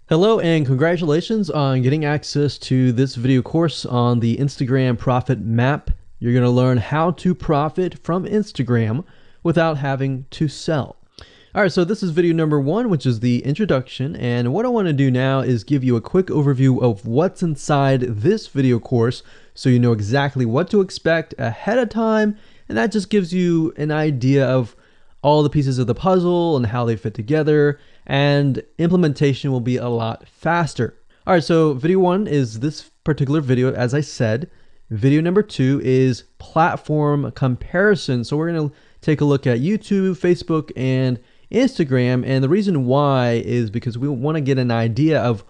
Hello and congratulations on getting access to this video course on the Instagram Profit Map. You're going to learn how to profit from Instagram without having to sell. All right, so this is video number 1, which is the introduction. And what I want to do now is give you a quick overview of what's inside this video course so you know exactly what to expect ahead of time. And that just gives you an idea of all the pieces of the puzzle and how they fit together, and implementation will be a lot faster. All right, so video 1 is this particular video, as I said. Video number 2 is platform comparison. So we're going to take a look at YouTube, Facebook, and Instagram. And the reason why is because we want to get an idea of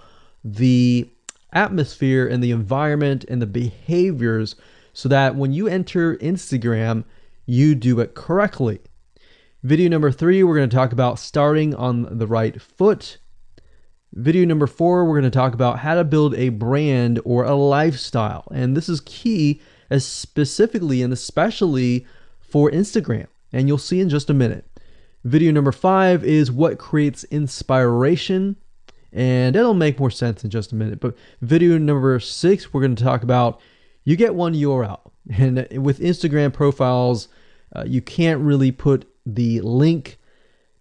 the atmosphere and the environment and the behaviors so that when you enter Instagram, you do it correctly. Video number 3, we're going to talk about starting on the right foot. Video number 4, we're going to talk about how to build a brand or a lifestyle. And this is key, as specifically and especially for Instagram. And you'll see in just a minute. Video number 5 is what creates inspiration. And it'll make more sense in just a minute. But video number 6, we're going to talk about you get one URL. And with Instagram profiles, you can't really put the link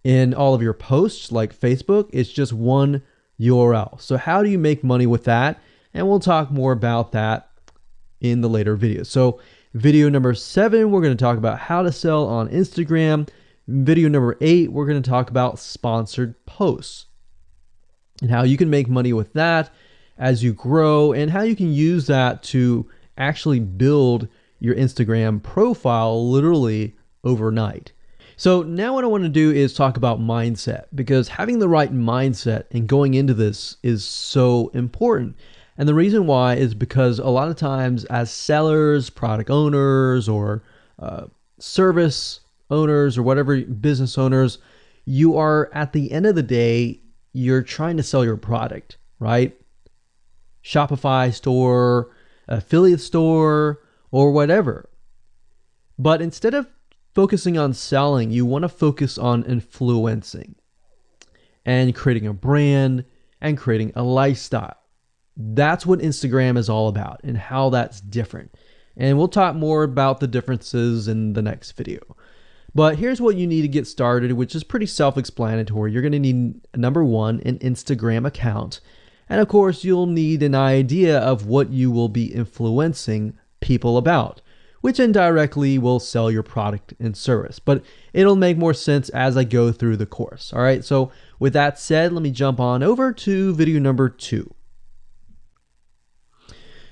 in all of your posts like Facebook. It's just one URL. So how do you make money with that? And we'll talk more about that in the later videos. So video number 7, we're going to talk about how to sell on Instagram. Video number 8, we're going to talk about sponsored posts and how you can make money with that as you grow, and how you can use that to actually build your Instagram profile literally overnight. So now what I want to do is talk about mindset, because having the right mindset and going into this is so important. And the reason why is because a lot of times as sellers, product owners, or service owners, or whatever business owners, you are, at the end of the day, you're trying to sell your product, right? Shopify store, affiliate store, or whatever. But instead of focusing on selling, you want to focus on influencing and creating a brand and creating a lifestyle. That's what Instagram is all about and how that's different. And we'll talk more about the differences in the next video. But here's what you need to get started, which is pretty self-explanatory. You're going to need, number 1, an Instagram account. And of course, you'll need an idea of what you will be influencing people about, which indirectly will sell your product and service. But it'll make more sense as I go through the course. All right, so with that said, let me jump on over to video number 2.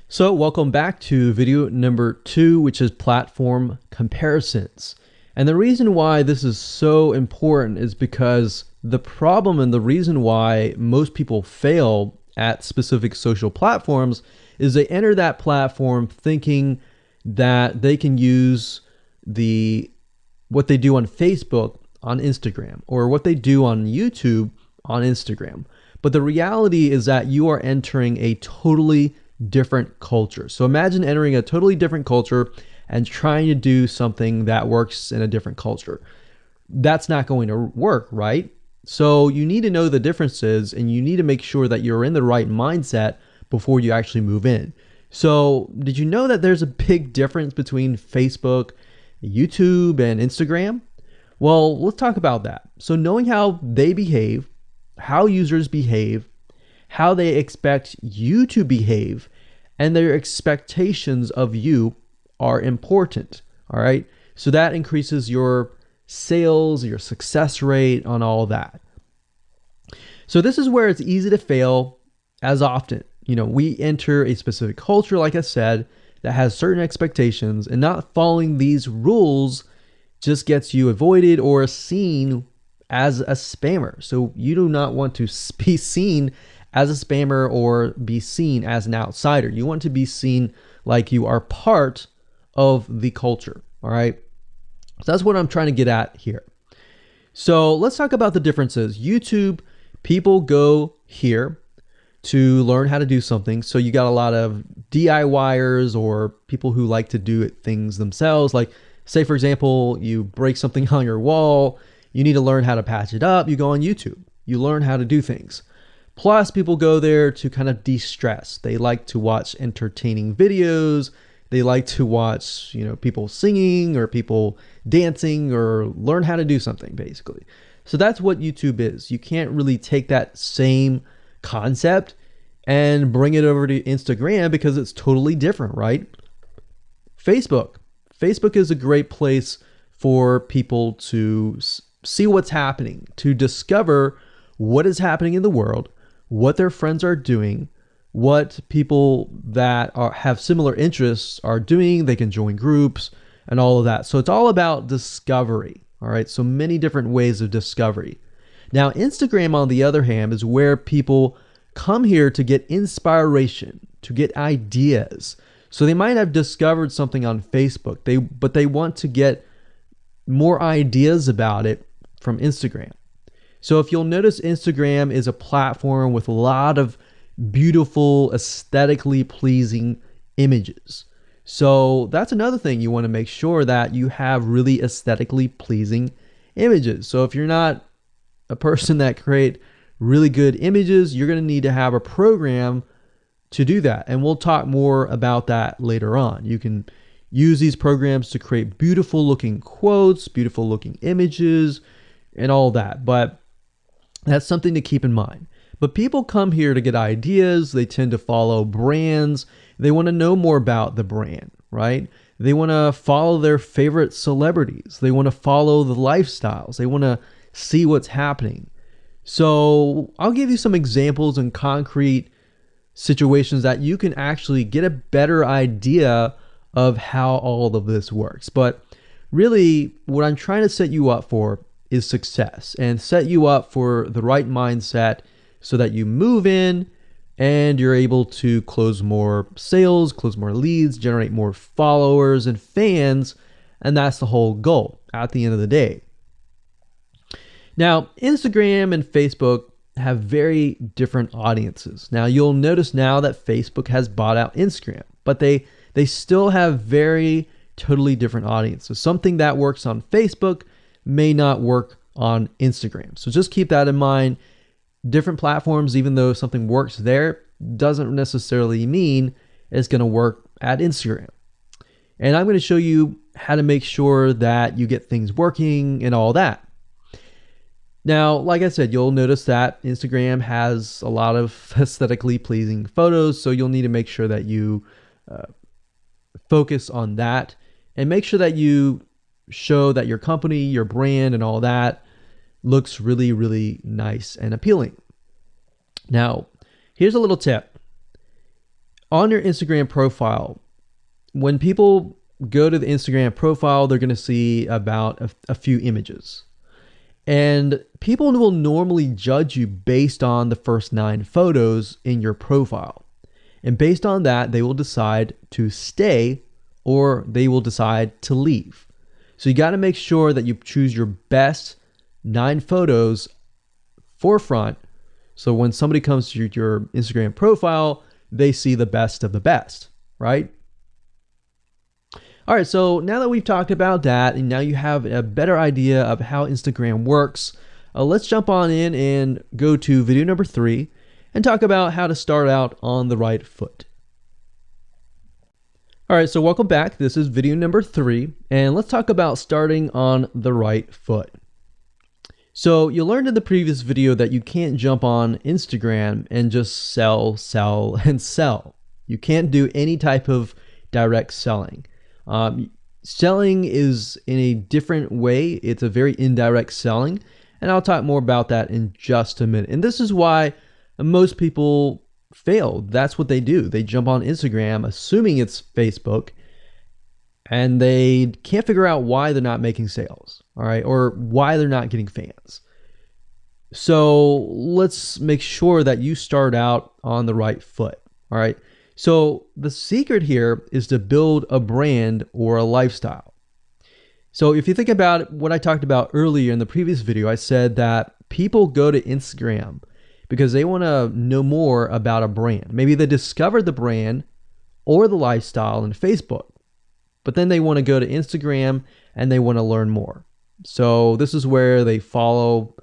So welcome back to video number 2, which is platform comparisons. And the reason why this is so important is because the problem and the reason why most people fail at specific social platforms is they enter that platform thinking that they can use what they do on Facebook on Instagram, or what they do on YouTube on Instagram. But the reality is that you are entering a totally different culture. So imagine entering a totally different culture and trying to do something that works in a different culture. That's not going to work, right? So you need to know the differences, and you need to make sure that you're in the right mindset before you actually move in. So did you know that there's a big difference between Facebook, YouTube, and Instagram? Well, let's talk about that. So knowing how they behave, how users behave, how they expect you to behave, and their expectations of you are important. All right. So that increases your sales, your success rate on all that. So this is where it's easy to fail as often. We enter a specific culture, like I said, that has certain expectations, and not following these rules just gets you avoided or seen as a spammer. So you do not want to be seen as a spammer or be seen as an outsider. You want to be seen like you are part of the culture. All right. So that's what I'm trying to get at here. So let's talk about the differences. YouTube, people go here to learn how to do something. So you got a lot of DIYers, or people who like to do things themselves. Like, say, for example, you break something on your wall, you need to learn how to patch it up. You go on YouTube, you learn how to do things. Plus, people go there to kind of de-stress. They like to watch entertaining videos. They like to watch, people singing or people dancing or learn how to do something, basically. So that's what YouTube is. You can't really take that same concept and bring it over to Instagram because it's totally different, right? Facebook is a great place for people to see what's happening, to discover what is happening in the world, what their friends are doing, what people that have similar interests are doing. They can join groups and all of that. So it's all about discovery. All right. So many different ways of discovery. Now, Instagram, on the other hand, is where people come here to get inspiration, to get ideas. So they might have discovered something on Facebook, but they want to get more ideas about it from Instagram. So if you'll notice, Instagram is a platform with a lot of beautiful, aesthetically pleasing images. So that's another thing. You want to make sure that you have really aesthetically pleasing images. So if you're not a person that create really good images, you're going to need to have a program to do that. And we'll talk more about that later on. You can use these programs to create beautiful looking quotes, beautiful looking images, and all that. But that's something to keep in mind. But people come here to get ideas. They tend to follow brands. They want to know more about the brand, right? They want to follow their favorite celebrities. They want to follow the lifestyles. They want to see what's happening. So I'll give you some examples and concrete situations that you can actually get a better idea of how all of this works. But really, what I'm trying to set you up for is success, and set you up for the right mindset so that you move in and you're able to close more sales, close more leads, generate more followers and fans. And that's the whole goal at the end of the day. Now, Instagram and Facebook have very different audiences. Now, you'll notice now that Facebook has bought out Instagram, but they still have very totally different audiences. Something that works on Facebook may not work on Instagram. So just keep that in mind. Different platforms, even though something works there, doesn't necessarily mean it's going to work at Instagram. And I'm going to show you how to make sure that you get things working and all that. Now, like I said, you'll notice that Instagram has a lot of aesthetically pleasing photos, so you'll need to make sure that you focus on that and make sure that you show that your company, your brand, and all that looks really, really nice and appealing. Now, here's a little tip. On your Instagram profile, when people go to the Instagram profile, they're going to see about a few images. And people will normally judge you based on the first 9 photos in your profile. And based on that, they will decide to stay or they will decide to leave. So you got to make sure that you choose your best 9 photos forefront. So when somebody comes to your Instagram profile, they see the best of the best, right? All right, so now that we've talked about that, and now you have a better idea of how Instagram works, let's jump on in and go to video number 3 and talk about how to start out on the right foot. All right, so welcome back. This is video number 3, and let's talk about starting on the right foot. So you learned in the previous video that you can't jump on Instagram and just sell, and sell. You can't do any type of direct selling. Selling is in a different way. It's a very indirect selling, and I'll talk more about that in just a minute. And this is why most people fail. That's what they do. They jump on Instagram assuming it's Facebook, and they can't figure out why they're not making sales, all right, or why they're not getting fans. So let's make sure that you start out on the right foot, all right? So the secret here is to build a brand or a lifestyle. So if you think about what I talked about earlier in the previous video, I said that people go to Instagram because they want to know more about a brand. Maybe they discovered the brand or the lifestyle in Facebook, but then they want to go to Instagram and they want to learn more. So this is where they follow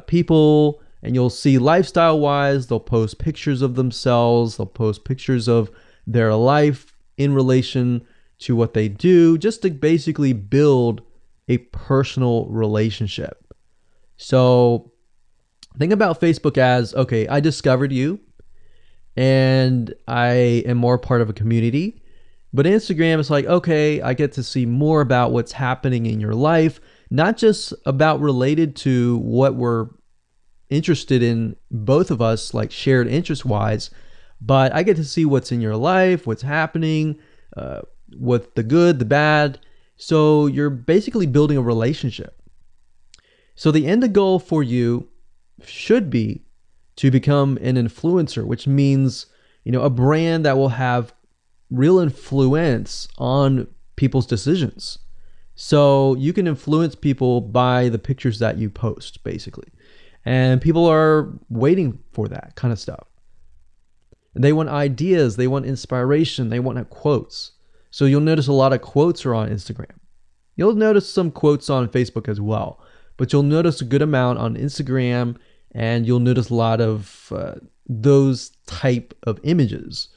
people And you'll see lifestyle wise, they'll post pictures of themselves, they'll post pictures of their life in relation to what they do, just to basically build a personal relationship. So think about Facebook as, okay, I discovered you and I am more part of a community. But Instagram is like, okay, I get to see more about what's happening in your life, not just about related to what we're interested in, both of us, like shared interest wise, but I get to see what's in your life, what's happening, what the good, the bad. So you're basically building a relationship. So the end goal for you should be to become an influencer, which means, a brand that will have real influence on people's decisions. So you can influence people by the pictures that you post, basically. And people are waiting for that kind of stuff. They want ideas, they want inspiration, they want quotes. So you'll notice a lot of quotes are on Instagram. You'll notice some quotes on Facebook as well, but you'll notice a good amount on Instagram, and you'll notice a lot of those type of images.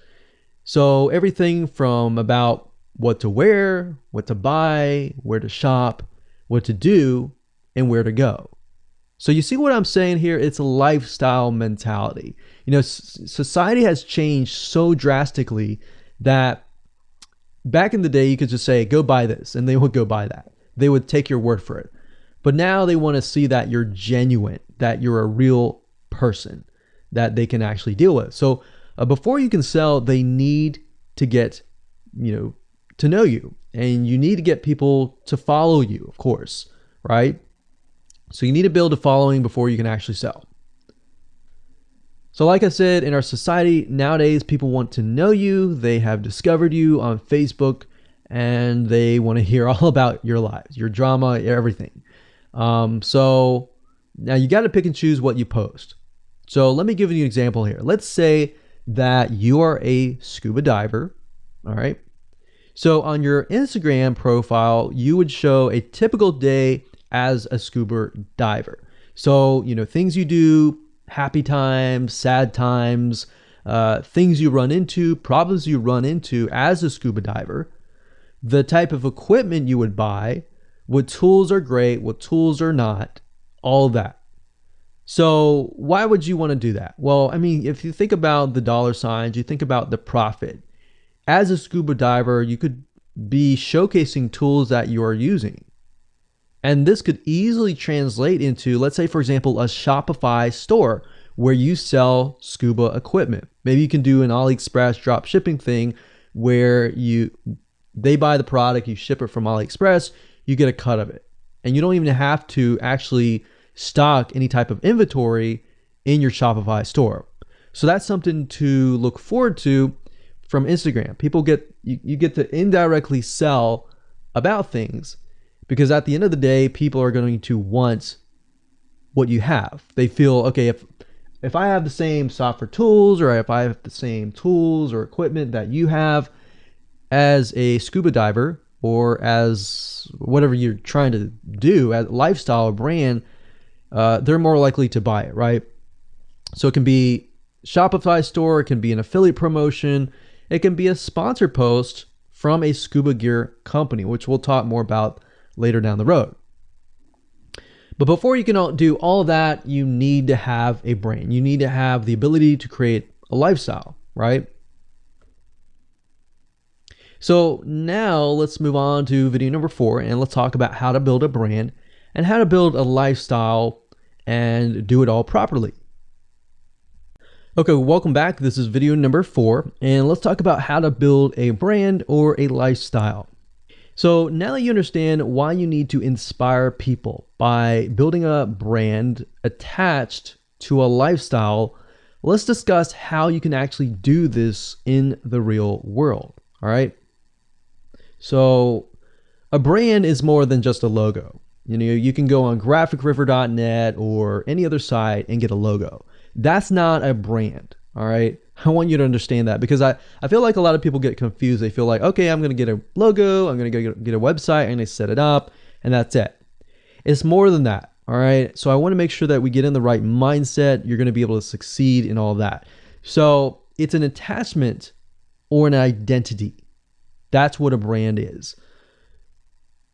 So everything from about what to wear, what to buy, where to shop, what to do, and where to go. So you see what I'm saying here? It's a lifestyle mentality. Society has changed so drastically that back in the day, you could just say, go buy this, and they would go buy that. They would take your word for it. But now they want to see that you're genuine, that you're a real person that they can actually deal with. So before you can sell, they need to get, to know you, and you need to get people to follow you, of course, right? So you need to build a following before you can actually sell. So like I said, in our society nowadays, people want to know you. They have discovered you on Facebook, and they want to hear all about your lives, your drama, everything. So now you got to pick and choose what you post. So let me give you an example here. Let's say that you are a scuba diver, all right? So on your Instagram profile, you would show a typical day as a scuba diver. So, things you do, happy times, sad times, things you run into, problems you run into as a scuba diver, the type of equipment you would buy, what tools are great, what tools are not, all that. So why would you want to do that? Well, if you think about the dollar signs, you think about the profit. As a scuba diver, you could be showcasing tools that you are using. And this could easily translate into, let's say, for example, a Shopify store where you sell scuba equipment. Maybe you can do an AliExpress drop shipping thing where they buy the product, you ship it from AliExpress, you get a cut of it. And you don't even have to actually stock any type of inventory in your Shopify store. So that's something to look forward to from Instagram. You get to indirectly sell about things, because at the end of the day, people are going to want what you have. They feel, okay, if I have the same software tools, or if I have the same tools or equipment that you have as a scuba diver, or as whatever you're trying to do, as a lifestyle or brand, they're more likely to buy it, right? So it can be Shopify store, it can be an affiliate promotion, it can be a sponsor post from a scuba gear company, which we'll talk more about later down the road. But before you can do all of that, you need to have a brand. You need to have the ability to create a lifestyle, right? So now let's move on to video number 4, and let's talk about how to build a brand and how to build a lifestyle and do it all properly. Okay, welcome back. This is video number 4, and let's talk about how to build a brand or a lifestyle. So now that you understand why you need to inspire people by building a brand attached to a lifestyle, let's discuss how you can actually do this in the real world. All right. So a brand is more than just a logo. You can go on graphicriver.net or any other site and get a logo. That's not a brand. All right. I want you to understand that, because I feel like a lot of people get confused. They feel like, okay, I'm going to get a logo, I'm going to get a website, I'm going to set it up, and that's it. It's more than that. All right. So I want to make sure that we get in the right mindset. You're going to be able to succeed in all of that. So it's an attachment or an identity. That's what a brand is.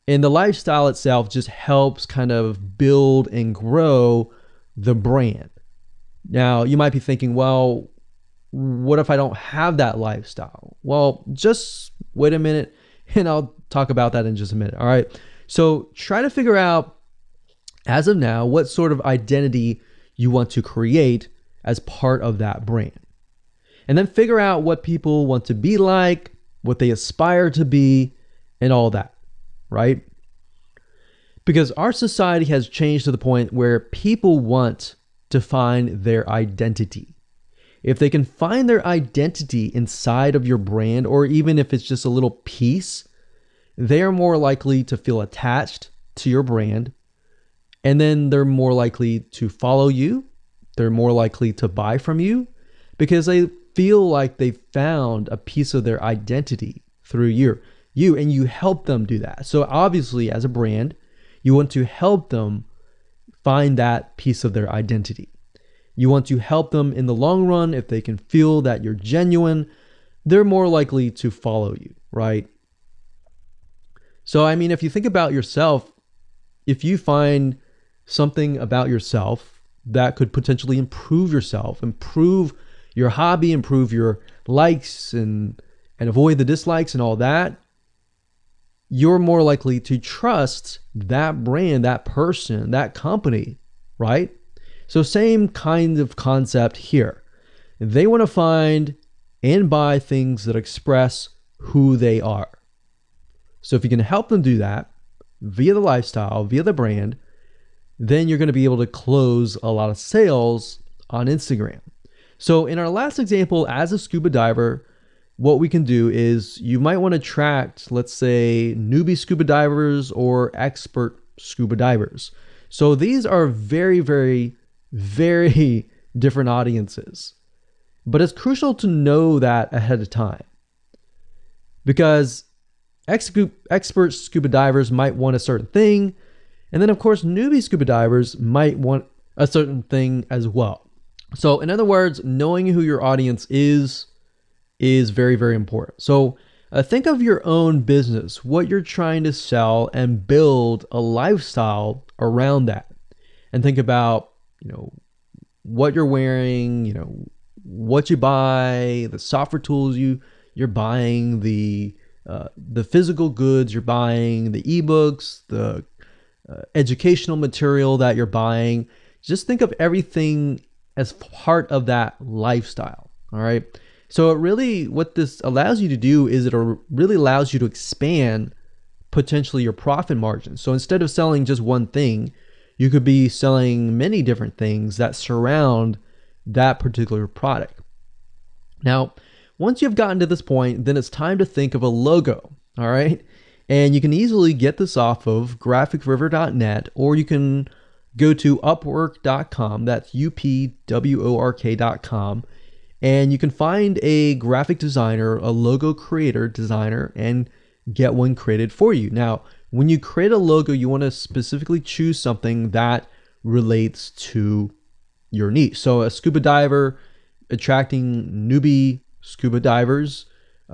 And the lifestyle itself just helps kind of build and grow the brand. Now, you might be thinking, well, what if I don't have that lifestyle? Well, just wait a minute and I'll talk about that in just a minute. All right. So try to figure out, as of now, what sort of identity you want to create as part of that brand. And then figure out what people want to be like, what they aspire to be, and all that, right? Because our society has changed to the point where people want to find their identity. If they can find their identity inside of your brand, or even if it's just a little piece, they are more likely to feel attached to your brand. And then they're more likely to follow you. They're more likely to buy from you because they feel like they found a piece of their identity through you, and you help them do that. So obviously, as a brand, you want to help them find that piece of their identity. You want to help them in the long run. If they can feel that you're genuine, they're more likely to follow you, right? So, I mean, if you think about yourself, if you find something about yourself that could potentially improve yourself, improve your hobby, improve your likes and avoid the dislikes and all that, you're more likely to trust that brand, that person, that company, right? So same kind of concept here. They want to find and buy things that express who they are. So if you can help them do that via the lifestyle, via the brand, then you're going to be able to close a lot of sales on Instagram. So in our last example, as a scuba diver, what we can do is you might want to attract, let's say, newbie scuba divers or expert scuba divers. So these are very, very, very different audiences. But it's crucial to know that ahead of time, because expert scuba divers might want a certain thing. And then, of course, newbie scuba divers might want a certain thing as well. So in other words, knowing who your audience is very, very important. So think of your own business, what you're trying to sell, and build a lifestyle around that. And think about, what you're wearing, what you buy, the software tools you're buying, the physical goods you're buying, the ebooks, the educational material that you're buying. Just think of everything as part of that lifestyle. All right. So what this allows you to do is it really allows you to expand potentially your profit margin. So instead of selling just one thing, you could be selling many different things that surround that particular product. Now, once you've gotten to this point, then it's time to think of a logo. All right. And you can easily get this off of graphicriver.net, or you can go to upwork.com. That's upwork.com. And you can find a graphic designer, a logo creator designer, and get one created for you. Now, when you create a logo, you want to specifically choose something that relates to your niche. So a scuba diver attracting newbie scuba divers,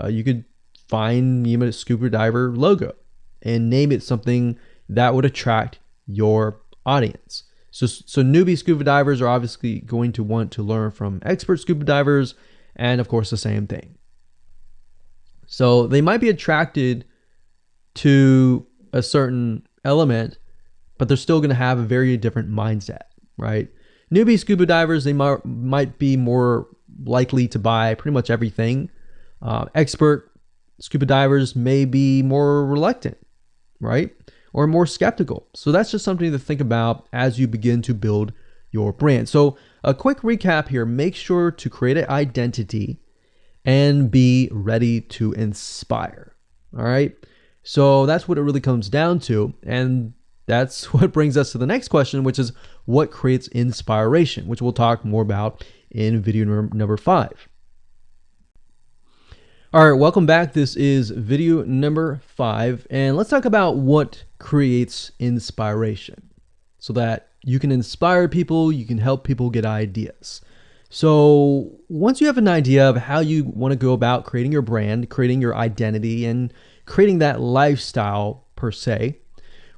you could find a scuba diver logo and name it something that would attract your audience. So newbie scuba divers are obviously going to want to learn from expert scuba divers, and of course the same thing. So they might be attracted to a certain element, but they're still going to have a very different mindset, right? Newbie scuba divers, they might be more likely to buy pretty much everything. Expert scuba divers may be more reluctant, right? Or more skeptical. So that's just something to think about as you begin to build your brand. So a quick recap here: make sure to create an identity and be ready to inspire. All right. So that's what it really comes down to. And that's what brings us to the next question, which is what creates inspiration, which we'll talk more about in video number 5. All right, welcome back. This is video number 5, and let's talk about what creates inspiration. so that you can inspire people, you can help people get ideas. So once you have an idea of how you want to go about creating your brand, creating your identity, and creating that lifestyle per se,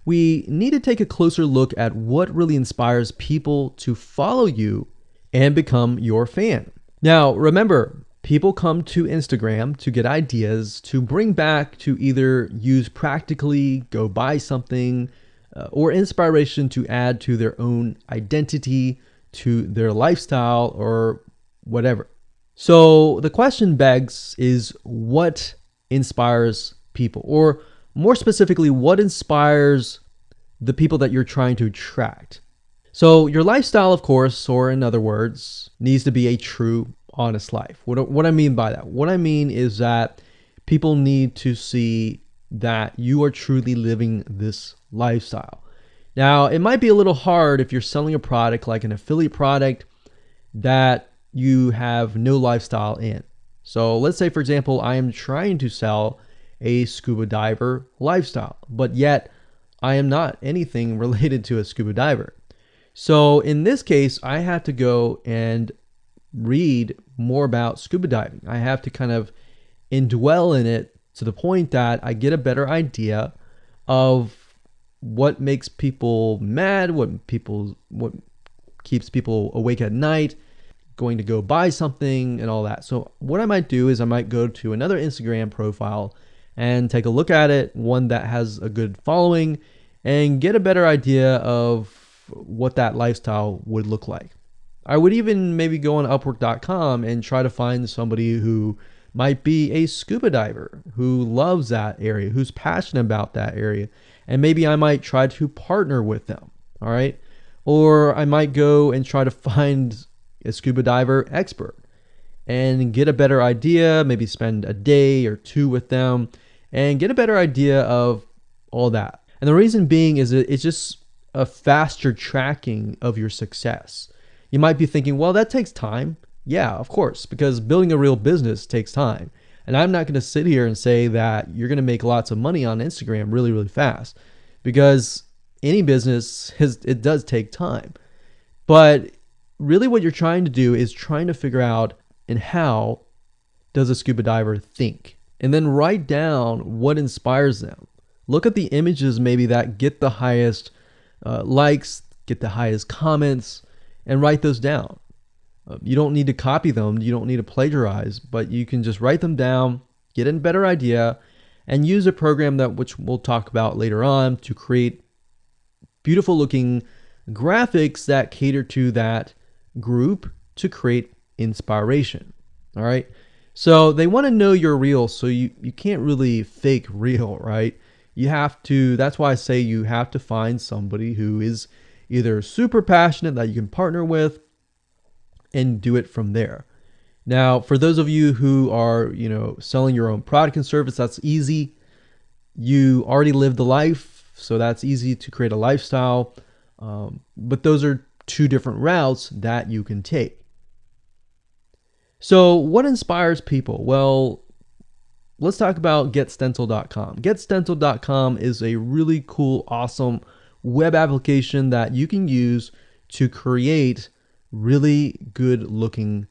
we need to take a closer look at what really inspires people to follow you and become your fan. Now, remember, people come to Instagram to get ideas to bring back to either use practically, go buy something, or inspiration to add to their own identity, to their lifestyle, or whatever. So the question begs is, what inspires people? Or more specifically, what inspires the people that you're trying to attract? So your lifestyle, of course, or in other words, needs to be a true, honest life. What I mean by that? What I mean is that people need to see that you are truly living this lifestyle. Now, it might be a little hard if you're selling a product like an affiliate product that you have no lifestyle in. So let's say, for example, I am trying to sell a scuba diver lifestyle, but yet I am not anything related to a scuba diver. So in this case, I have to go and read more about scuba diving. I have to kind of indwell in it to the point that I get a better idea of what makes people mad, what keeps people awake at night, going to go buy something and all that. So what I might do is I might go to another Instagram profile and take a look at it, one that has a good following, and get a better idea of what that lifestyle would look like. I would even maybe go on Upwork.com and try to find somebody who might be a scuba diver, who loves that area, who's passionate about that area. And maybe I might try to partner with them, all right? Or I might go and try to find a scuba diver expert and get a better idea, maybe spend a day or two with them and get a better idea of all that. And the reason being is it's just a faster tracking of your success. You might be thinking, well, that takes time. Yeah, of course, because building a real business takes time. And I'm not going to sit here and say that you're going to make lots of money on Instagram really, really fast, because any business it does take time. But really what you're trying to do is trying to figure out, and how does a scuba diver think? And then write down what inspires them. Look at the images maybe that get the highest likes, get the highest comments, and write those down. You don't need to copy them. You don't need to plagiarize, but you can just write them down, get a better idea, and use a program which we'll talk about later on to create beautiful looking graphics that cater to that group to create inspiration. All right. So they want to know you're real. So you can't really fake real, right? You have to, that's why I say you have to find somebody who is either super passionate that you can partner with and do it from there. Now, for those of you who are, selling your own product and service, that's easy. You already live the life, so that's easy to create a lifestyle. But those are two different routes that you can take. So what inspires people? Well, let's talk about getstencil.com. Getstencil.com is a really cool, awesome web application that you can use to create really good looking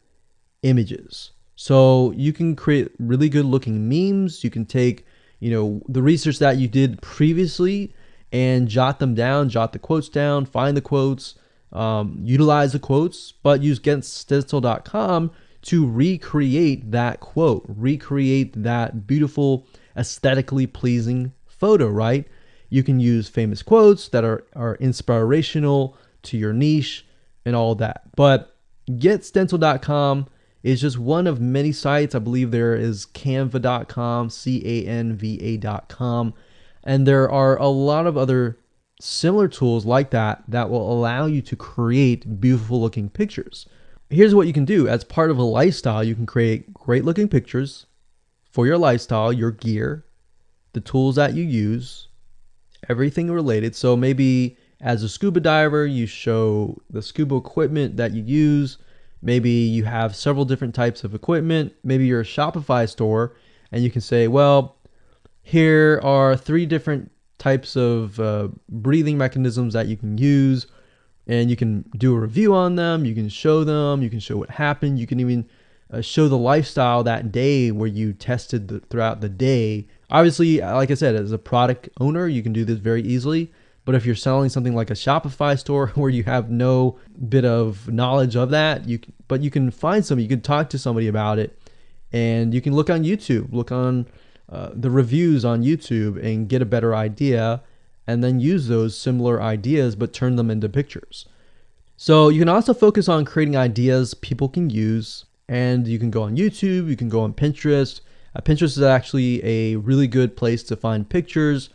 images. So you can create really good looking memes. You can take, the research that you did previously and jot them down, jot the quotes down, find the quotes, utilize the quotes, but use getstencil.com to recreate that quote, recreate that beautiful, aesthetically pleasing photo, right? You can use famous quotes that are inspirational to your niche and all that. But getstencil.com is just one of many sites. I believe there is canva.com, canva.com, and there are a lot of other similar tools like that will allow you to create beautiful looking pictures. Here's what you can do. As part of a lifestyle, you can create great looking pictures for your lifestyle, your gear, the tools that you use, everything related. So maybe as a scuba diver, you show the scuba equipment that you use. Maybe you have several different types of equipment. Maybe you're a Shopify store and you can say, well, here are 3 different types of breathing mechanisms that you can use, and you can do a review on them. You can show them. You can show what happened. You can even show the lifestyle that day where you tested throughout the day. Obviously, like I said, as a product owner, you can do this very easily. But if you're selling something like a Shopify store where you have no bit of knowledge of that, you can find somebody, you can talk to somebody about it, and you can look on YouTube, look on the reviews on YouTube and get a better idea, and then use those similar ideas but turn them into pictures. So you can also focus on creating ideas people can use, and you can go on YouTube, you can go on Pinterest. Pinterest is actually a really good place to find pictures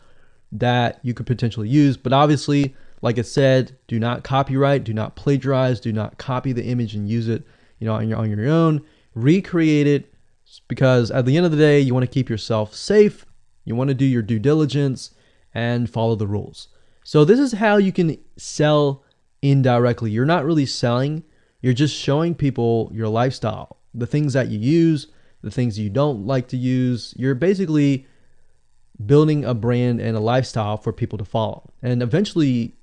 that you could potentially use. But obviously, like I said, do not copyright, do not plagiarize, do not copy the image and use it, on your own. Recreate it, because at the end of the day, you want to keep yourself safe. You want to do your due diligence and follow the rules. So this is how you can sell indirectly. You're not really selling, you're just showing people your lifestyle, the things that you use, the things you don't like to use. You're basically building a brand and a lifestyle for people to follow. And eventually,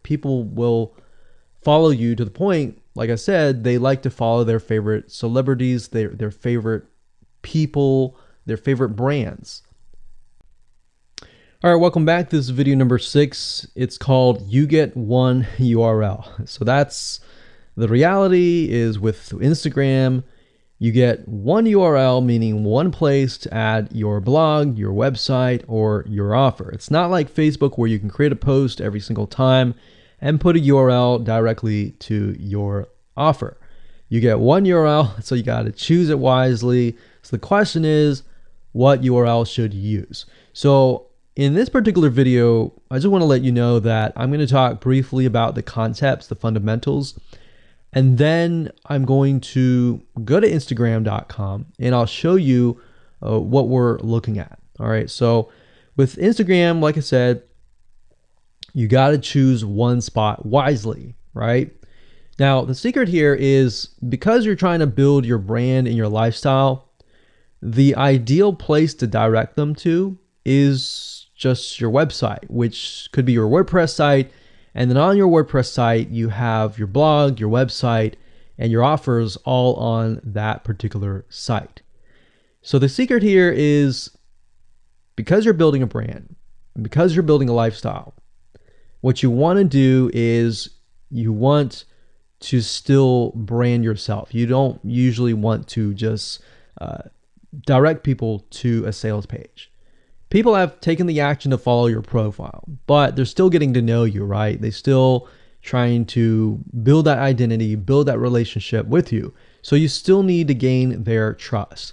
people will follow you to the point, like I said, they like to follow their favorite celebrities, their favorite people, their favorite brands. All right, welcome back. This is video number 6. It's called You Get One URL. So that's the reality is with Instagram, you get one URL, meaning one place to add your blog, your website, or your offer. It's not like Facebook where you can create a post every single time and put a URL directly to your offer. You get one URL, so you got to choose it wisely. So the question is, what URL should you use? So in this particular video, I just want to let you know that I'm going to talk briefly about the concepts, the fundamentals, and then I'm going to go to Instagram.com and I'll show you what we're looking at. All right. So with Instagram, like I said, you got to choose one spot wisely, right? Now, the secret here is because you're trying to build your brand and your lifestyle, the ideal place to direct them to is just your website, which could be your WordPress site. And then on your WordPress site, you have your blog, your website, and your offers all on that particular site. So the secret here is because you're building a brand, because you're building a lifestyle, what you want to do is you want to still brand yourself. You don't usually want to just direct people to a sales page. People have taken the action to follow your profile, but they're still getting to know you, right? They're still trying to build that identity, build that relationship with you. So you still need to gain their trust.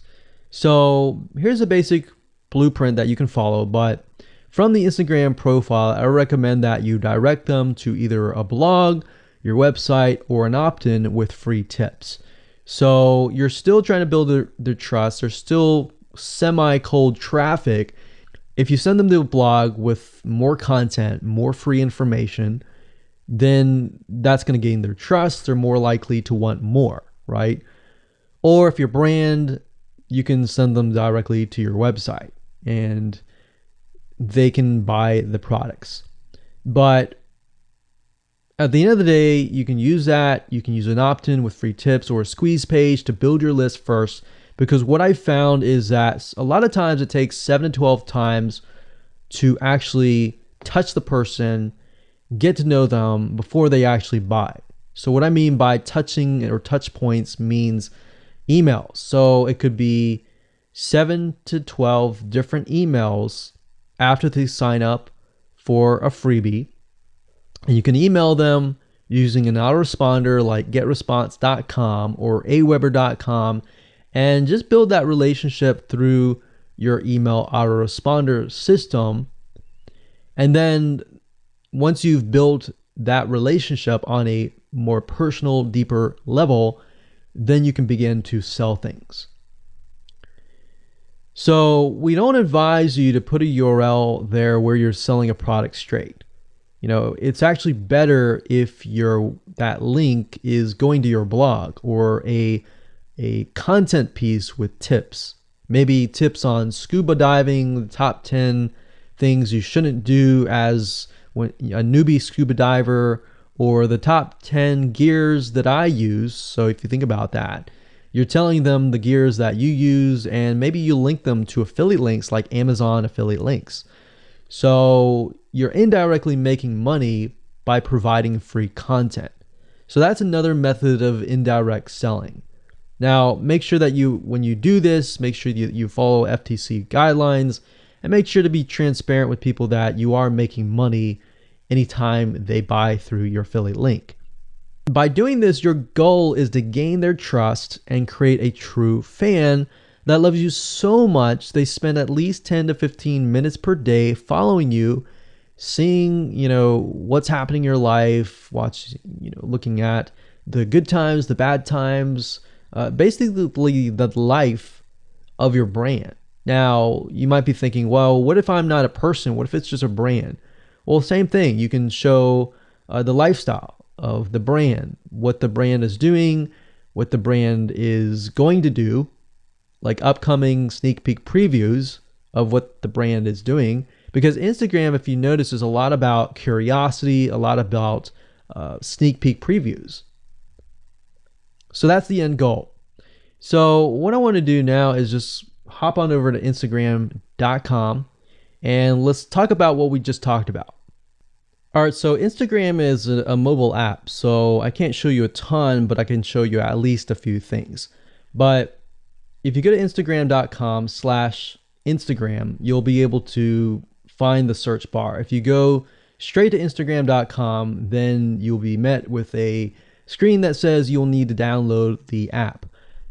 So here's a basic blueprint that you can follow, but from the Instagram profile, I recommend that you direct them to either a blog, your website, or an opt-in with free tips. So you're still trying to build their trust. There's still semi-cold traffic. If you send them to a blog with more content, more free information, then that's going to gain their trust. They're more likely to want more, right? Or if your brand, you can send them directly to your website and they can buy the products. But at the end of the day, you can use that. You can use an opt-in with free tips or a squeeze page to build your list first. Because what I found is that a lot of times it takes 7 to 12 times to actually touch the person, get to know them before they actually buy. So what I mean by touching or touch points means emails. So it could be 7 to 12 different emails after they sign up for a freebie. And you can email them using an autoresponder like getresponse.com or aweber.com. And just build that relationship through your email autoresponder system. And then once you've built that relationship on a more personal, deeper level, then you can begin to sell things. So we don't advise you to put a URL there where you're selling a product straight. It's actually better if that link is going to your blog or a content piece with tips, maybe tips on scuba diving, the top 10 things you shouldn't do as a newbie scuba diver, or the top 10 gears that I use. So if you think about that, you're telling them the gears that you use, and maybe you link them to affiliate links like Amazon affiliate links. So you're indirectly making money by providing free content. So that's another method of indirect selling. Now, make sure that when you do this, make sure you follow FTC guidelines, and make sure to be transparent with people that you are making money anytime they buy through your affiliate link. By doing this, your goal is to gain their trust and create a true fan that loves you so much they spend at least 10 to 15 minutes per day following you, seeing, what's happening in your life, looking at the good times, the bad times, basically the life of your brand. Now, you might be thinking, well, what if I'm not a person? What if it's just a brand? Well, same thing. You can show the lifestyle of the brand, what the brand is doing, what the brand is going to do, like upcoming sneak peek previews of what the brand is doing. Because Instagram, if you notice, is a lot about curiosity, a lot about sneak peek previews. So that's the end goal. So what I want to do now is just hop on over to Instagram.com and let's talk about what we just talked about. All right, so Instagram is a mobile app, so I can't show you a ton, but I can show you at least a few things. But if you go to Instagram.com/Instagram, you'll be able to find the search bar. If you go straight to Instagram.com, then you'll be met with a screen that says you'll need to download the app.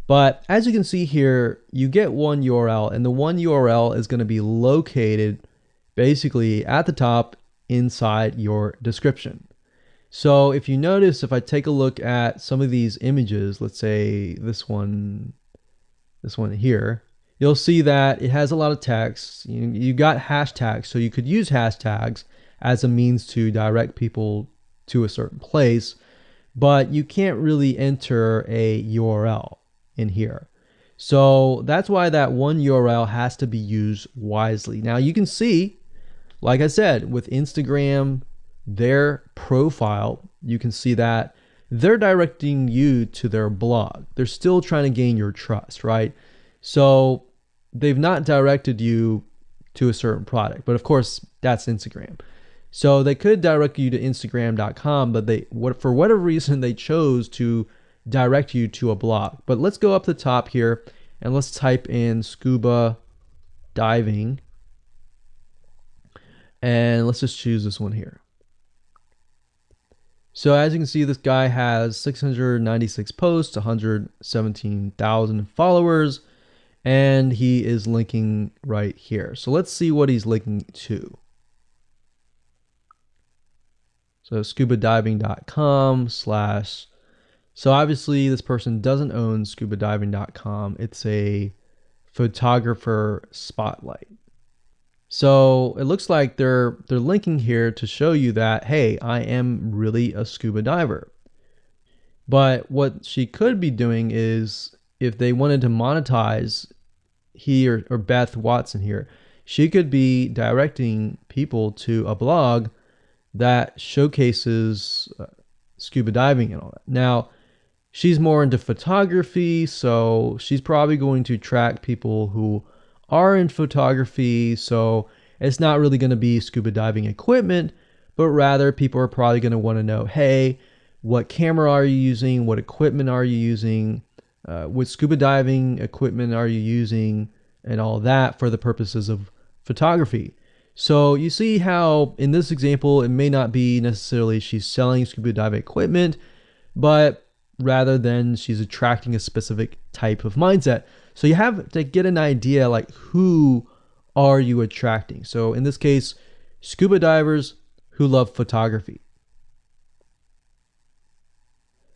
But as you can see here, you get one URL, and the one URL is going to be located basically at the top inside your description. So if you notice, if I take a look at some of these images, let's say this one here, you'll see that it has a lot of text. You got hashtags, so you could use hashtags as a means to direct people to a certain place, but you can't really enter a URL in here. So that's why that one URL has to be used wisely. Now you can see, like I said, with Instagram, their profile, you can see that they're directing you to their blog. They're still trying to gain your trust, right? So they've not directed you to a certain product, but of course that's Instagram. So they could direct you to Instagram.com, but for whatever reason, they chose to direct you to a blog. But let's go up the top here and let's type in scuba diving. And let's just choose this one here. So as you can see, this guy has 696 posts, 117,000 followers, and he is linking right here. So let's see what he's linking to. So scubadiving.com/. So obviously this person doesn't own scubadiving.com. It's a photographer spotlight. So it looks like they're linking here to show you that, hey, I am really a scuba diver. But what she could be doing is, if they wanted to monetize, he or Beth Watson here, she could be directing people to a blog that showcases scuba diving and all that. Now, she's more into photography, so she's probably going to attract people who are in photography. So it's not really going to be scuba diving equipment, but rather people are probably going to want to know, hey, what camera are you using? What equipment are you using? What scuba diving equipment are you using? And all that for the purposes of photography. So you see how in this example, it may not be necessarily she's selling scuba diving equipment, but rather than she's attracting a specific type of mindset. So you have to get an idea, like, who are you attracting? So in this case, scuba divers who love photography.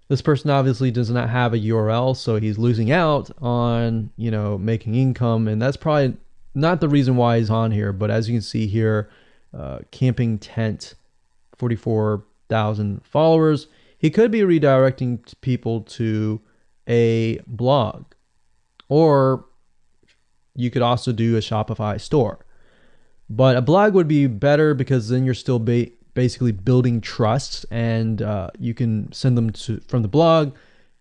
This person obviously does not have a URL, so he's losing out on, making income. And that's probably not the reason why he's on here. But as you can see here, camping tent, 44,000 followers. He could be redirecting people to a blog, or you could also do a Shopify store. But a blog would be better because then you're still basically building trust, and you can send them from the blog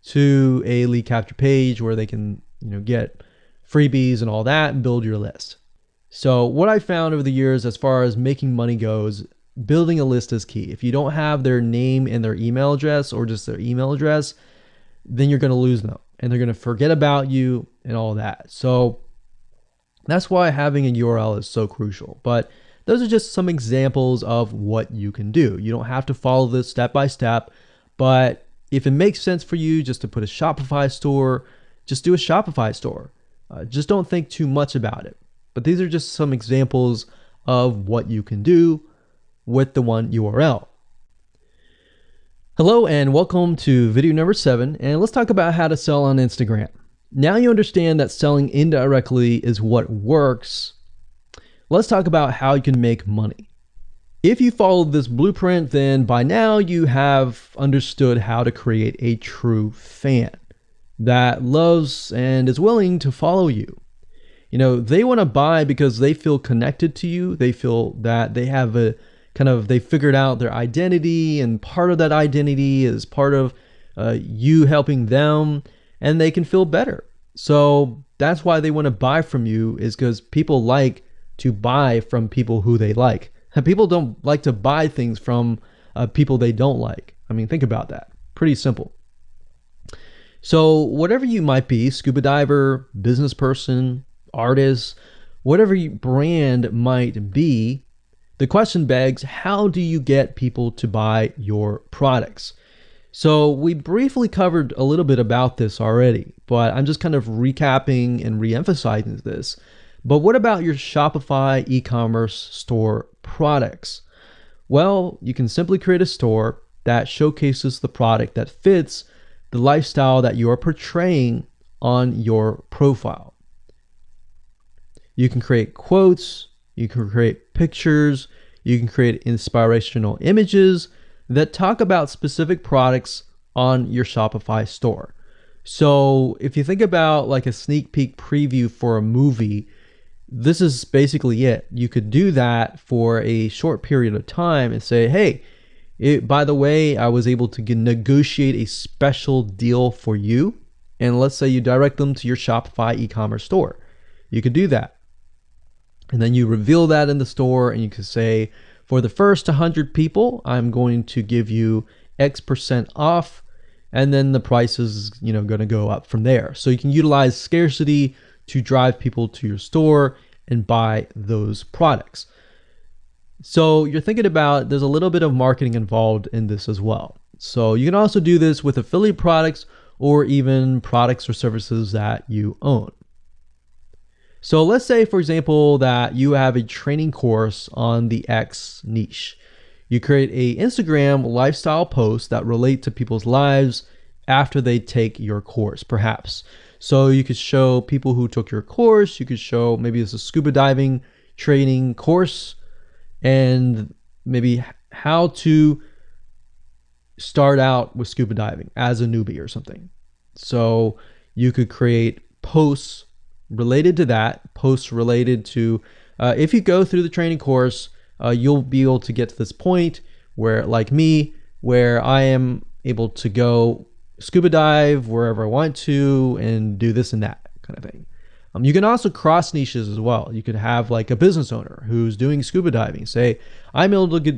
to a lead capture page where they can get freebies and all that and build your list. So what I found over the years as far as making money goes, building a list is key. If you don't have their name and their email address, or just their email address, then you're going to lose them and they're going to forget about you and all that. So that's why having a URL is so crucial. But those are just some examples of what you can do. You don't have to follow this step by step, but if it makes sense for you just to put a Shopify store, just do a Shopify store. Just don't think too much about it. But these are just some examples of what you can do with the one URL. Hello and welcome to video number 7, and let's talk about how to sell on Instagram. Now you understand that selling indirectly is what works. Let's talk about how you can make money. If you followed this blueprint, then by now you have understood how to create a true fan that loves and is willing to follow you. They want to buy because they feel connected to you. They feel that they have they figured out their identity, and part of that identity is part of you helping them, and they can feel better. So that's why they want to buy from you, is because people like to buy from people who they like. And people don't like to buy things from people they don't like. I mean, think about that. Pretty simple. So whatever you might be, scuba diver, business person, artist, whatever your brand might be, the question begs, how do you get people to buy your products? So we briefly covered a little bit about this already, but I'm just kind of recapping and re-emphasizing this. But what about your Shopify e-commerce store products? Well, you can simply create a store that showcases the product that fits the lifestyle that you are portraying on your profile. You can create quotes, you can create pictures, you can create inspirational images that talk about specific products on your Shopify store. So if you think about like a sneak peek preview for a movie, this is basically it. You could do that for a short period of time and say, hey, by the way, I was able to negotiate a special deal for you. And let's say you direct them to your Shopify e-commerce store. You could do that. And then you reveal that in the store, and you could say, for the first 100 people, I'm going to give you X% off. And then the price is, going to go up from there. So you can utilize scarcity to drive people to your store and buy those products. So you're thinking about, there's a little bit of marketing involved in this as well. So you can also do this with affiliate products or even products or services that you own. So let's say, for example, that you have a training course on the X niche. You create a Instagram lifestyle post that relate to people's lives after they take your course, perhaps. So you could show people who took your course, you could show maybe it's a scuba diving training course, and maybe how to start out with scuba diving as a newbie or something. So you could create posts related to that, posts related to, if you go through the training course, you'll be able to get to this point where, like me, where I am able to go scuba dive wherever I want to and do this and that kind of thing. You can also cross niches as well. You could have like a business owner who's doing scuba diving. Say, I'm able to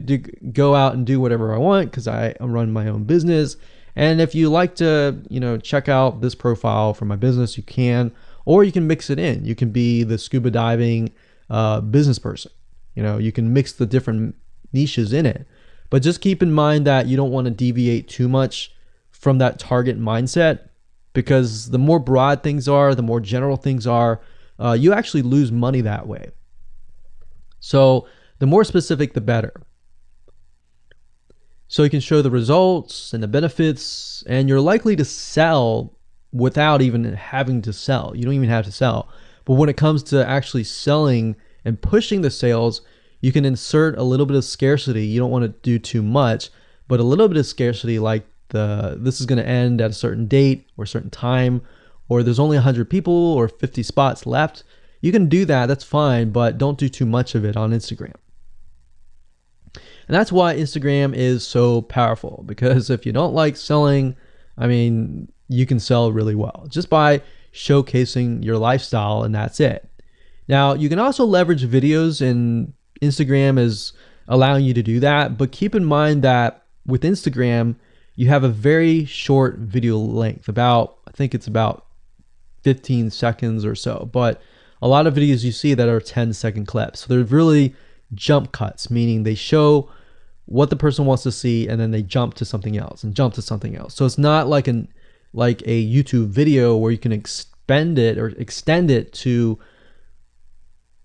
go out and do whatever I want because I run my own business. And if you like to, check out this profile for my business, you can, or you can mix it in. You can be the scuba diving business person. You can mix the different niches in it. But just keep in mind that you don't want to deviate too much from that target mindset, because the more broad things are, the more general things are, you actually lose money that way. So the more specific, the better. So you can show the results and the benefits, and you're likely to sell without even having to sell. You don't even have to sell. But when it comes to actually selling and pushing the sales, you can insert a little bit of scarcity. You don't want to do too much, but a little bit of scarcity, like this is going to end at a certain date or a certain time, or there's only 100 people or 50 spots left. you can do that. That's fine, but don't do too much of it on Instagram. And that's why Instagram is so powerful, because if you don't like selling, I mean, you can sell really well just by showcasing your lifestyle, and that's it. Now, you can also leverage videos, and Instagram is allowing you to do that, but keep in mind that with Instagram, you have a very short video length, I think it's about 15 seconds or so, but a lot of videos you see that are 10-second clips. So they're really jump cuts, meaning they show what the person wants to see and then they jump to something else and jump to something else. So it's not like a YouTube video where you can extend it to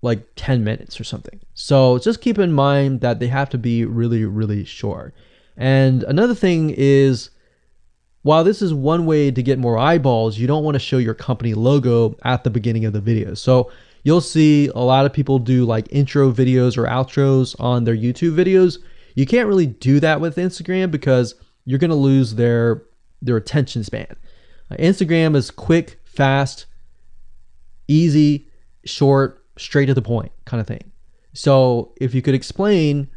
like 10 minutes or something. So just keep in mind that they have to be really, really short. And another thing is, while this is one way to get more eyeballs, you don't want to show your company logo at the beginning of the video. So you'll see a lot of people do like intro videos or outros on their YouTube videos. You can't really do that with Instagram because you're going to lose their attention span. Instagram is quick, fast, easy, short, straight to the point kind of thing. So if you could explain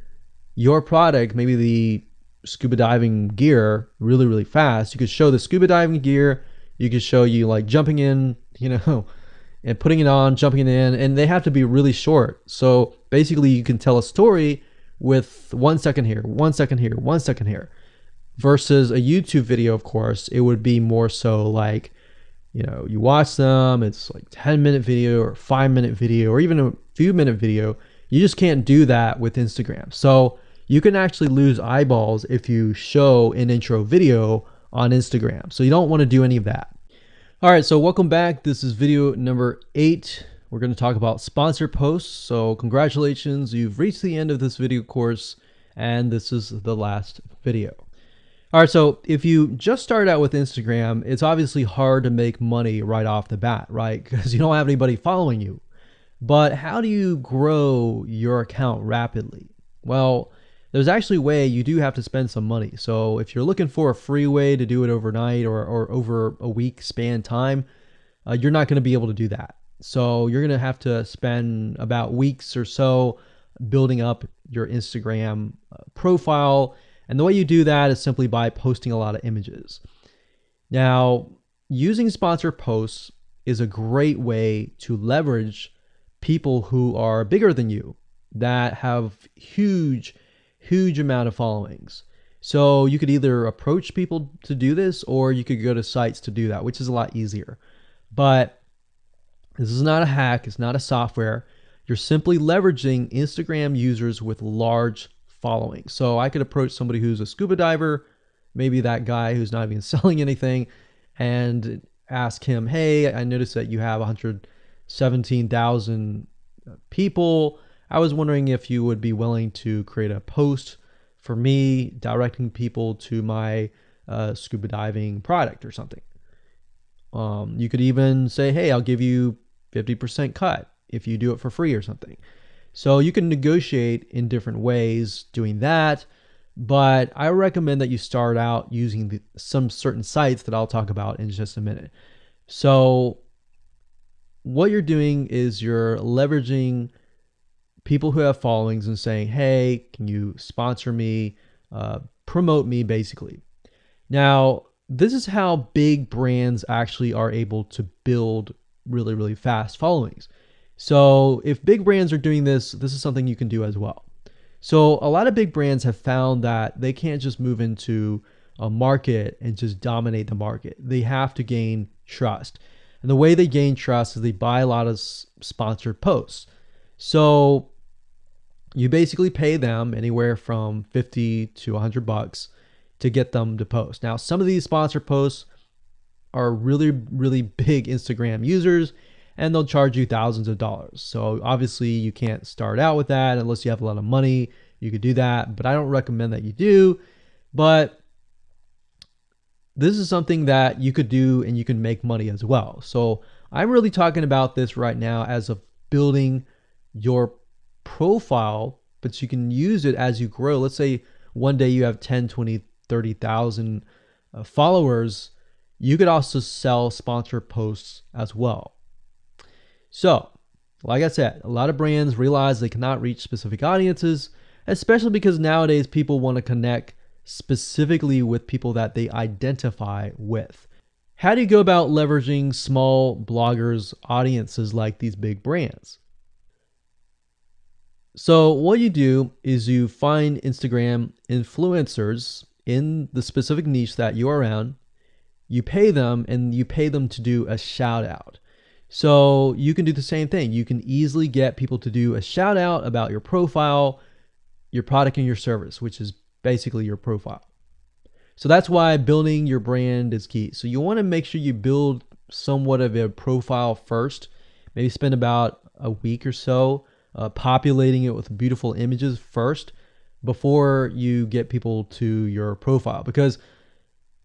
your product, maybe the scuba diving gear, really, really fast, you could show the scuba diving gear, you could show you like jumping in, and putting it on, jumping in, and they have to be really short. So basically you can tell a story with 1 second here, 1 second here, 1 second here, versus a YouTube video. Of course, it would be more so like, you watch them, it's like 10-minute video or 5-minute video or even a few minute video. You just can't do that with Instagram. So you can actually lose eyeballs if you show an intro video on Instagram. So you don't want to do any of that. All right, so welcome back. This is video number 8. We're going to talk about sponsor posts. So congratulations, you've reached the end of this video course, and this is the last video. All right, so if you just start out with Instagram, it's obviously hard to make money right off the bat, right? Because you don't have anybody following you. But how do you grow your account rapidly? Well, there's actually a way. You do have to spend some money. So if you're looking for a free way to do it overnight or over a week span time, you're not going to be able to do that. So you're going to have to spend about weeks or so building up your Instagram profile. And the way you do that is simply by posting a lot of images. Now, using sponsor posts is a great way to leverage people who are bigger than you, that have huge amount of followings. So you could either approach people to do this, or you could go to sites to do that, which is a lot easier. But this is not a hack. It's not a software. You're simply leveraging Instagram users with large followings. So I could approach somebody who's a scuba diver, maybe that guy who's not even selling anything, and ask him, hey, I noticed that you have 117,000 people. I was wondering if you would be willing to create a post for me directing people to my scuba diving product or something. You could even say, hey, I'll give you 50% cut if you do it for free or something. So you can negotiate in different ways doing that. But I recommend that you start out using some certain sites that I'll talk about in just a minute. So what you're doing is you're leveraging people who have followings and saying, hey, can you sponsor me, promote me, basically. Now, this is how big brands actually are able to build really, really fast followings. So if big brands are doing this, this is something you can do as well. So a lot of big brands have found that they can't just move into a market and just dominate the market. They have to gain trust. And the way they gain trust is they buy a lot of sponsored posts. So you basically pay them anywhere from $50 to $100 to get them to post. Now, some of these sponsored posts are really, really big Instagram users, and they'll charge you thousands of dollars. So obviously you can't start out with that unless you have a lot of money. You could do that, but I don't recommend that you do. But this is something that you could do and you can make money as well. So I'm really talking about this right now as of building your profile, but you can use it as you grow. Let's say one day you have 10, 20, 30,000 followers. You could also sell sponsored posts as well. So Like I said, a lot of brands realize they cannot reach specific audiences, especially because nowadays people want to connect specifically with people that they identify with. How do you go about leveraging small bloggers' audiences like these big brands? So what you do is you find Instagram influencers in the specific niche that you are in. You pay them, and you pay them to do a shout out. So you can do the same thing. You can easily get people to do a shout out about your profile, your product, and your service, which is basically your profile. So that's why building your brand is key. So you want to make sure you build somewhat of a profile first. Maybe spend about a week or so populating it with beautiful images first before you get people to your profile. Because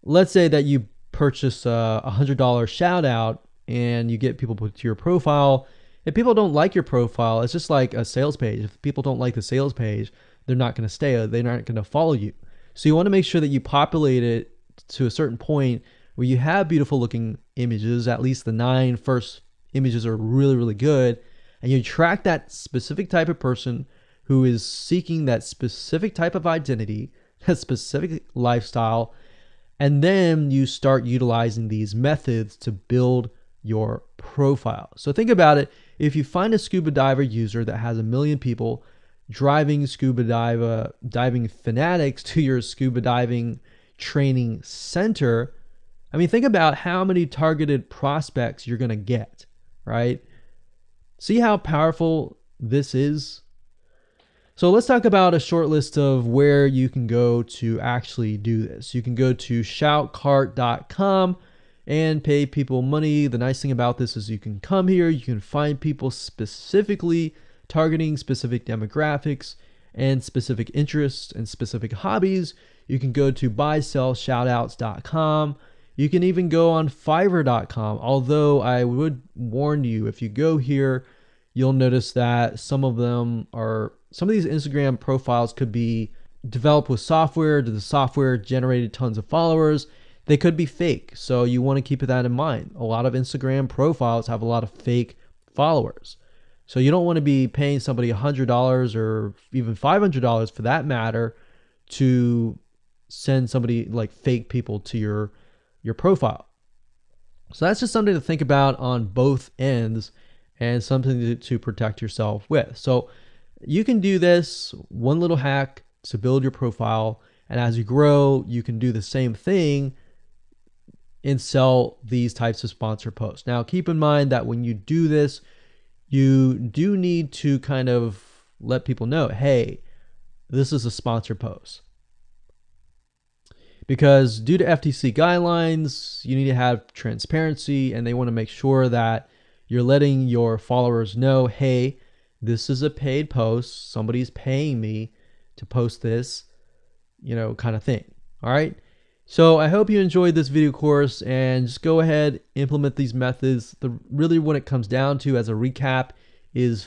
let's say that you purchase a $100 shout out and you get people to your profile. If people don't like your profile, it's just like a sales page. If people don't like the sales page, they're not going to stay. They're not going to follow you. So you want to make sure that you populate it to a certain point where you have beautiful looking images. At least the 9 first images are really, really good. And you attract that specific type of person who is seeking that specific type of identity, that specific lifestyle. And then you start utilizing these methods to build your profile. So think about it. If you find a scuba diver user that has 1 million people driving scuba diving fanatics to your scuba diving training center, I mean, think about how many targeted prospects you're going to get, right? See how powerful this is? So let's talk about a short list of where you can go to actually do this. You can go to shoutcart.com and pay people money. The nice thing about this is you can come here, you can find people specifically targeting specific demographics and specific interests and specific hobbies. You can go to buysellshoutouts.com. You can even go on fiverr.com. Although I would warn you, if you go here, you'll notice that some of these Instagram profiles could be developed with software. The software generated tons of followers. They could be fake. So you want to keep that in mind. A lot of Instagram profiles have a lot of fake followers. So you don't want to be paying somebody $100 or even $500 for that matter to send somebody like fake people to your profile. So that's just something to think about on both ends and something to protect yourself with. So you can do this one little hack to build your profile. And as you grow, you can do the same thing and sell these types of sponsor posts. Now, keep in mind that when you do this, you do need to kind of let people know, hey, this is a sponsor post. Because due to FTC guidelines, you need to have transparency, and they want to make sure that you're letting your followers know, hey, this is a paid post. Somebody's paying me to post this, kind of thing. All right. So I hope you enjoyed this video course, and just go ahead, implement these methods. Really what it comes down to as a recap is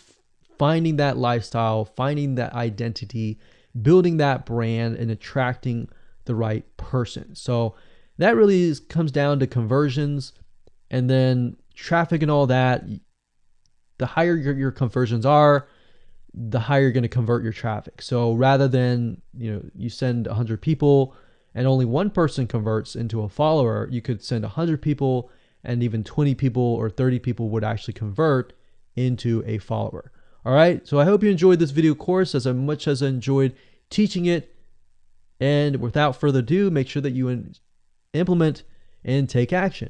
finding that lifestyle, finding that identity, building that brand, and attracting the right person. So that really comes down to conversions, and then traffic and all that. The higher your conversions are, the higher you're going to convert your traffic. So rather than, you send 100 people and only one person converts into a follower, you could send 100 people and even 20 people or 30 people would actually convert into a follower. All right. So I hope you enjoyed this video course as much as I enjoyed teaching it. And without further ado, make sure that you implement and take action.